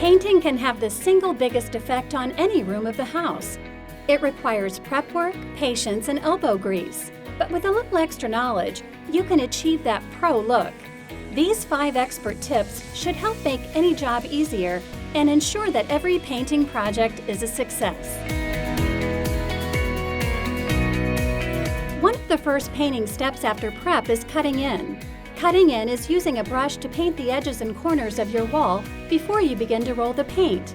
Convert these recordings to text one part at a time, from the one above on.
Painting can have the single biggest effect on any room of the house. It requires prep work, patience, and elbow grease. But with a little extra knowledge, you can achieve that pro look. These 5 expert tips should help make any job easier and ensure that every painting project is a success. One of the first painting steps after prep is cutting in. Cutting in is using a brush to paint the edges and corners of your wall before you begin to roll the paint.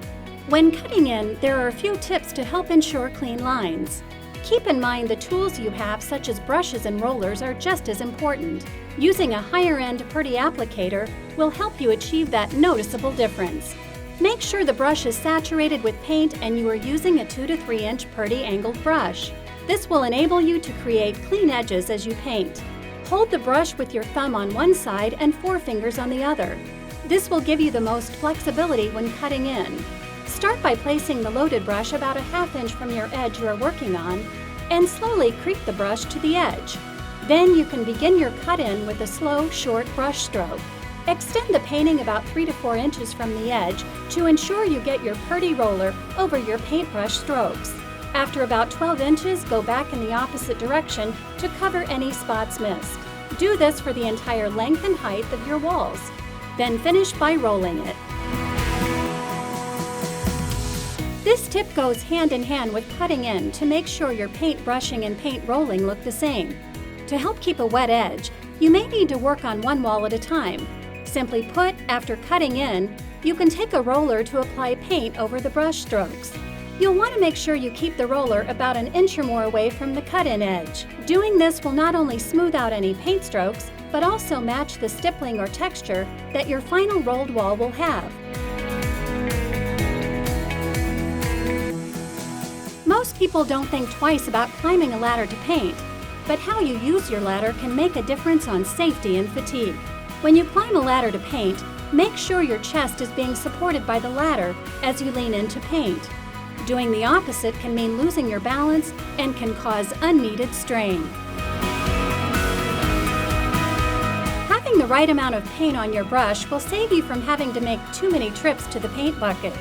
When cutting in, there are a few tips to help ensure clean lines. Keep in mind the tools you have, such as brushes and rollers, are just as important. Using a higher-end putty applicator will help you achieve that noticeable difference. Make sure the brush is saturated with paint and you are using a 2 to 3 inch putty angled brush. This will enable you to create clean edges as you paint. Hold the brush with your thumb on one side and 4 fingers on the other. This will give you the most flexibility when cutting in. Start by placing the loaded brush about a ½ inch from your edge you are working on and slowly creep the brush to the edge. Then you can begin your cut in with a slow, short brush stroke. Extend the painting about 3 to 4 inches from the edge to ensure you get your putty roller over your paintbrush strokes. After about 12 inches, go back in the opposite direction to cover any spots missed. Do this for the entire length and height of your walls. Then finish by rolling it. This tip goes hand in hand with cutting in to make sure your paint brushing and paint rolling look the same. To help keep a wet edge, you may need to work on one wall at a time. Simply put, after cutting in, you can take a roller to apply paint over the brush strokes. You'll want to make sure you keep the roller about 1 inch or more away from the cut-in edge. Doing this will not only smooth out any paint strokes, but also match the stippling or texture that your final rolled wall will have. Most people don't think twice about climbing a ladder to paint, but how you use your ladder can make a difference on safety and fatigue. When you climb a ladder to paint, make sure your chest is being supported by the ladder as you lean in to paint. Doing the opposite can mean losing your balance and can cause unneeded strain. Having the right amount of paint on your brush will save you from having to make too many trips to the paint bucket.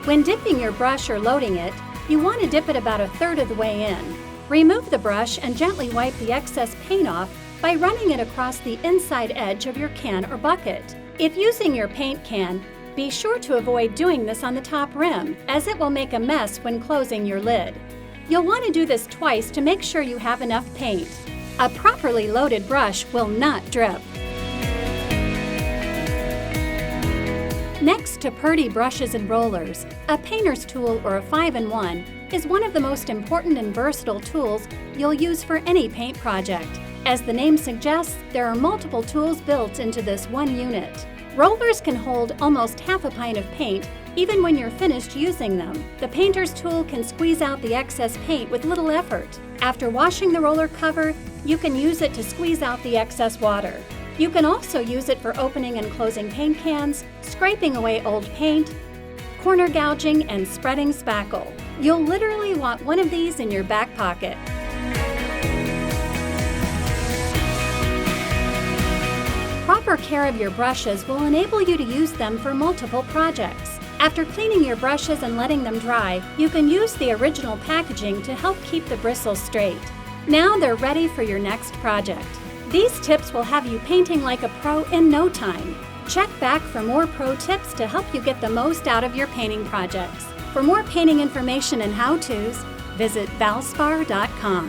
When dipping your brush or loading it, you want to dip it about 1/3 of the way in. Remove the brush and gently wipe the excess paint off by running it across the inside edge of your can or bucket. If using your paint can, be sure to avoid doing this on the top rim, as it will make a mess when closing your lid. You'll want to do this twice to make sure you have enough paint. A properly loaded brush will not drip. Next to putty brushes and rollers, a painter's tool or a 5-in-1 is one of the most important and versatile tools you'll use for any paint project. As the name suggests, there are multiple tools built into this one unit. Rollers can hold almost ½ a pint of paint even when you're finished using them. The painter's tool can squeeze out the excess paint with little effort. After washing the roller cover, you can use it to squeeze out the excess water. You can also use it for opening and closing paint cans, scraping away old paint, corner gouging, and spreading spackle. You'll literally want one of these in your back pocket. Proper care of your brushes will enable you to use them for multiple projects. After cleaning your brushes and letting them dry, you can use the original packaging to help keep the bristles straight. Now they're ready for your next project. These tips will have you painting like a pro in no time. Check back for more pro tips to help you get the most out of your painting projects. For more painting information and how-tos, visit Valspar.com.